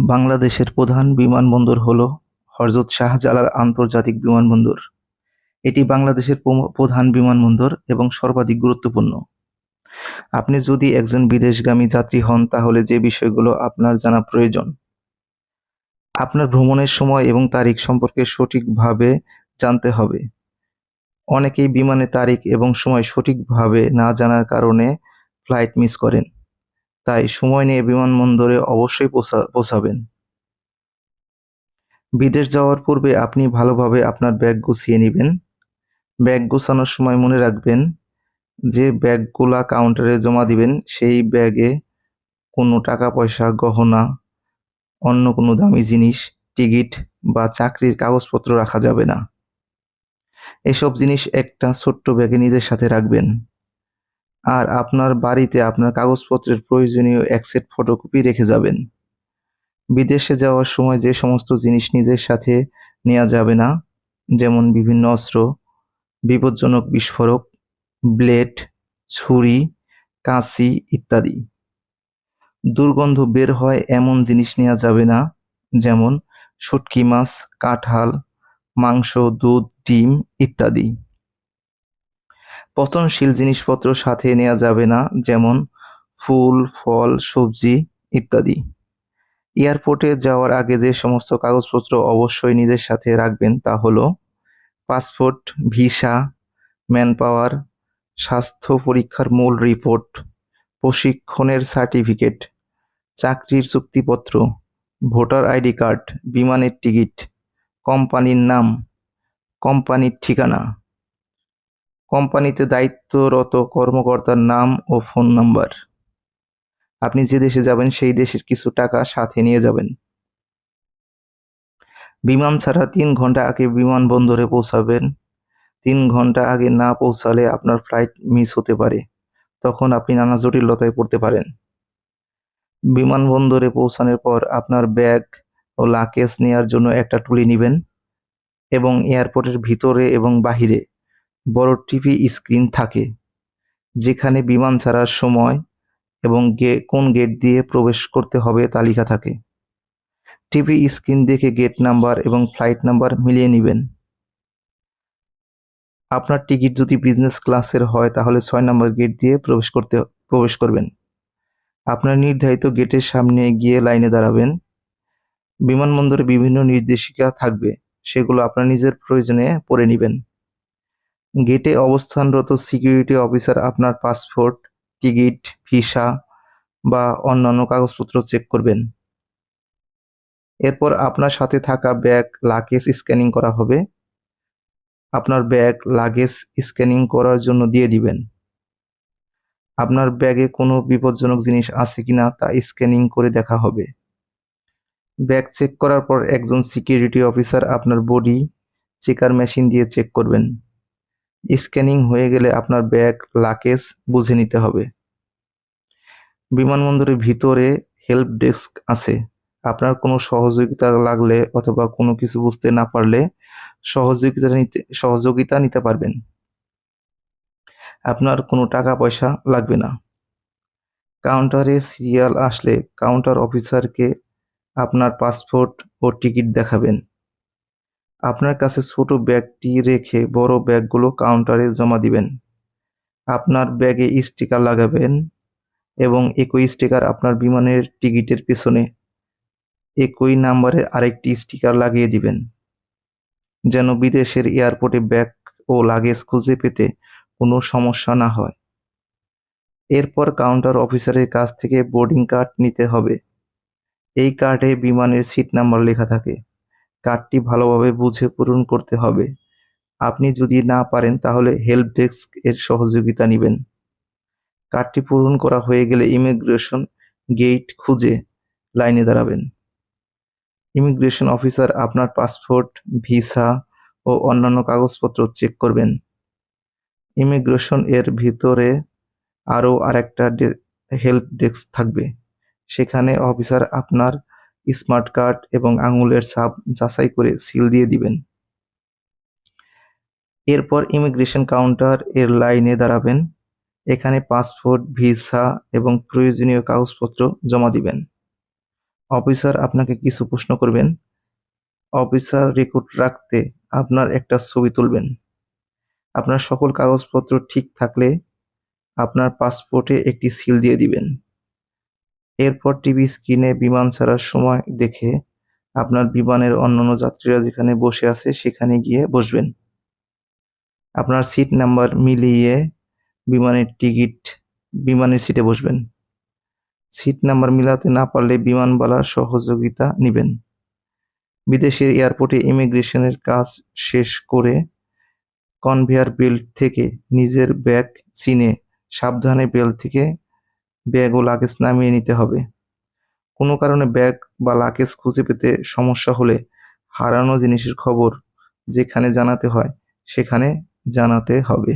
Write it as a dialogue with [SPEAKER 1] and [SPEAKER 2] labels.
[SPEAKER 1] বাংলাদেশের প্রধান বিমানবন্দর হল হযরত শাহজালাল আন্তর্জাতিক বিমানবন্দর। এটি বাংলাদেশের প্রধান বিমানবন্দর এবং সর্বাধিক গুরুত্বপূর্ণ। আপনি যদি একজন বিদেশগামী যাত্রী হন তাহলে যে বিষয়গুলো আপনার জানা প্রয়োজন। আপনার ভ্রমণের সময় এবং তারিখ সম্পর্কে সঠিকভাবে জানতে হবে। অনেকেই বিমানের তারিখ এবং সময় সঠিকভাবে না জানার কারণে ফ্লাইট মিস করেন। তাই সময় নিয়ে বিমানবন্দরে অবশ্যই পৌঁছাবেন। বিদেশ যাওয়ার পূর্বে আপনি ভালোভাবে আপনার ব্যাগ গুছিয়ে নিবেন। ব্যাগ গোছানোর সময় মনে রাখবেন যে ব্যাগগুলা কাউন্টারে জমা দিবেন সেই ব্যাগে কোনো টাকা-পয়সা, গহনা, অন্য কোনো দামি জিনিস, টিকিট বা চাকরির কাগজপত্র রাখা যাবে না। এসব জিনিস একটা ছোট্ট ব্যাগে নিজের সাথে রাখবেন। আর আপনার বাড়িতে আপনার কাগজপত্রের প্রয়োজনীয় এক সেট ফটোকপি রেখে যাবেন। বিদেশে যাওয়ার সময় যে সমস্ত জিনিস নিজের সাথে নেওয়া যাবে না, যেমন বিভিন্ন অস্ত্র, বিপজ্জনক বিস্ফোরক, ব্লেড, ছুরি, কাঁচি ইত্যাদি। দুর্গন্ধ বের হয় এমন জিনিস নেওয়া যাবে না, যেমন শুঁটকি মাছ, কাঁঠাল, মাংস, দুধ, ডিম ইত্যাদি। পচনশীল জিনিসপত্র সাথে নেওয়া যাবে না, যেমন ফুল, ফল, সবজি ইত্যাদি। এয়ারপোর্টে যাওয়ার আগে যে সমস্ত কাগজপত্র অবশ্যই নিজের সাথে রাখবেন তা হলো পাসপোর্ট, ভিসা, ম্যানপাওয়ার, স্বাস্থ্য পরীক্ষার মূল রিপোর্ট, প্রশিক্ষণের সার্টিফিকেট, চাকরির চুক্তিপত্র, ভোটার আইডি কার্ড, বিমানের টিকিট, কোম্পানির নাম, কোম্পানির ঠিকানা, কোম্পানিতে দায়িত্বরত কর্মকর্তার নাম ও ফোন নাম্বার। আপনি যে দেশে যাবেন সেই দেশের কিছু টাকা সাথে নিয়ে যাবেন। বিমান ছাড়া ৩ ঘন্টা আগে বিমানবন্দরে পৌঁছাবেন। ৩ ঘন্টা আগে না পৌঁছালে আপনার ফ্লাইট মিস হতে পারে। তখন আপনি নানা জটিলতায় পড়তে পারেন। বিমানবন্দরে পৌঁছানোর পর আপনার ব্যাগ ও লাগেজ নেয়ার জন্য একটা ট্রলি নিবেন এবং এয়ারপোর্টের ভিতরে এবং বাহিরে বড় টিভি স্ক্রিন থাকে, যেখানে বিমান ছাড়ার সময় এবং কোন গেট দিয়ে প্রবেশ করতে হবে তা লেখা থাকে। টিভি স্ক্রিন দেখে গেট নাম্বার এবং ফ্লাইট নাম্বার মিলিয়ে নিবেন। আপনার টিকিট যদি বিজনেস ক্লাসের হয় তাহলে ৬ নম্বর গেট দিয়ে প্রবেশ করবেন। আপনার নির্ধারিত গেটের সামনে গিয়ে লাইনে দাঁড়াবেন। বিমানবন্দরে বিভিন্ন নির্দেশিকা থাকবে, সেগুলো আপনার নিজের প্রয়োজনে পড়ে নিবেন। গেটে অবস্থানরত সিকিউরিটি অফিসার আপনার পাসপোর্ট, টিকিট, ভিসা বা অন্যান্য কাগজপত্র চেক করবেন। এরপর আপনার সাথে থাকা ব্যাগ, লাগেজ স্ক্যানিং করা হবে। আপনার ব্যাগ, লাগেজ স্ক্যানিং করার জন্য দিয়ে দিবেন। আপনার ব্যাগে কোনো বিপজ্জনক জিনিস আছে কিনা তা স্ক্যানিং করে দেখা হবে। ব্যাগ চেক করার পর একজন সিকিউরিটি অফিসার আপনার বডি চেকার মেশিন দিয়ে চেক করবেন। স্ক্যানিং হয়ে গেলে আপনার ব্যাগ, লাগেজ বুঝে নিতে হবে। বিমানবন্দরের ভিতরে হেল্প ডেস্ক আছে। আপনার কোনো সহযোগিতা লাগলে অথবা কোনো কিছু বুঝতে না পারলে সহযোগিতা নিতে পারবেন। আপনার কোনো টাকা পয়সা লাগবে না। কাউন্টারে সিরিয়াল আসলে কাউন্টার অফিসারকে আপনার পাসপোর্ট ও টিকিট দেখাবেন। আপনার কাছে ছোট ব্যাগটি রেখে বড় ব্যাগগুলো কাউন্টারে জমা দিবেন। আপনার ব্যাগে স্টিকার লাগাবেন এবং একই স্টিকার আপনার বিমানের টিকিটের পেছনে একই নাম্বারের আরেকটি স্টিকার লাগিয়ে দিবেন, যেন বিদেশের এয়ারপোর্টে ব্যাগ ও লাগেজ খুঁজে পেতে কোনো সমস্যা না হয়। এরপর কাউন্টার অফিসারের কাছ থেকে বোর্ডিং কার্ড নিতে হবে। এই কার্ডে বিমানের সিট নাম্বার লেখা থাকে। কার্ডটি ভালোভাবে বুঝে পূরণ করতে হবে। আপনি যদি না পারেন তাহলে হেল্প ডেস্ক এর সহযোগিতা নিবেন। কার্ডটি পূরণ করা হয়ে গেলে ইমিগ্রেশন গেট খুঁজে লাইনে দাঁড়াবেন। ইমিগ্রেশন অফিসার আপনার পাসপোর্ট, ভিসা ও অন্যান্য কাগজপত্র চেক করবেন। ইমিগ্রেশন এর ভিতরে আরও আরেকটা হেল্প ডেস্ক থাকবে। সেখানে অফিসার আপনার স্মার্ট কার্ড এবং আঙুলের ছাপ যাচাই করে সিল দিয়ে দিবেন। এরপর ইমিগ্রেশন কাউন্টার এর লাইনে দাঁড়াবেন। এখানে পাসপোর্ট, ভিসা এবং প্রয়োজনীয় কাগজপত্র জমা দিবেন। অফিসার আপনাকে কিছু প্রশ্ন করবেন। অফিসার রেকর্ড রাখতে আপনার একটা ছবি তুলবেন। আপনার সকল কাগজপত্র ঠিক থাকলে আপনার পাসপোর্টে একটি সিল দিয়ে দিবেন। এরপর টিভি স্ক্রিনে বিমান ছাড়ার সময় দেখে আপনার বিমানের অন্যান্য যাত্রীরা যেখানে বসে আছে সেখানে গিয়ে বসবেন। আপনার সিট নাম্বার মিলিয়ে বিমানের সিটে বসবেন। সিট নাম্বার মিলাতে না পারলে বিমানবালার সহযোগিতা নিবেন। বিদেশের এয়ারপোর্টে ইমিগ্রেশনের কাজ শেষ করে কনভেয়ার বেল্ট থেকে নিজের ব্যাগ চিনে সাবধানে বেল্ট থেকে ব্যাগ ও লাগেজ নামিয়ে নিতে হবে। কোনো কারণে ব্যাগ বা লাগেজ খুঁজে পেতে সমস্যা হলে হারানো জিনিসের খবর যেখানে জানাতে হয় সেখানে জানাতে হবে।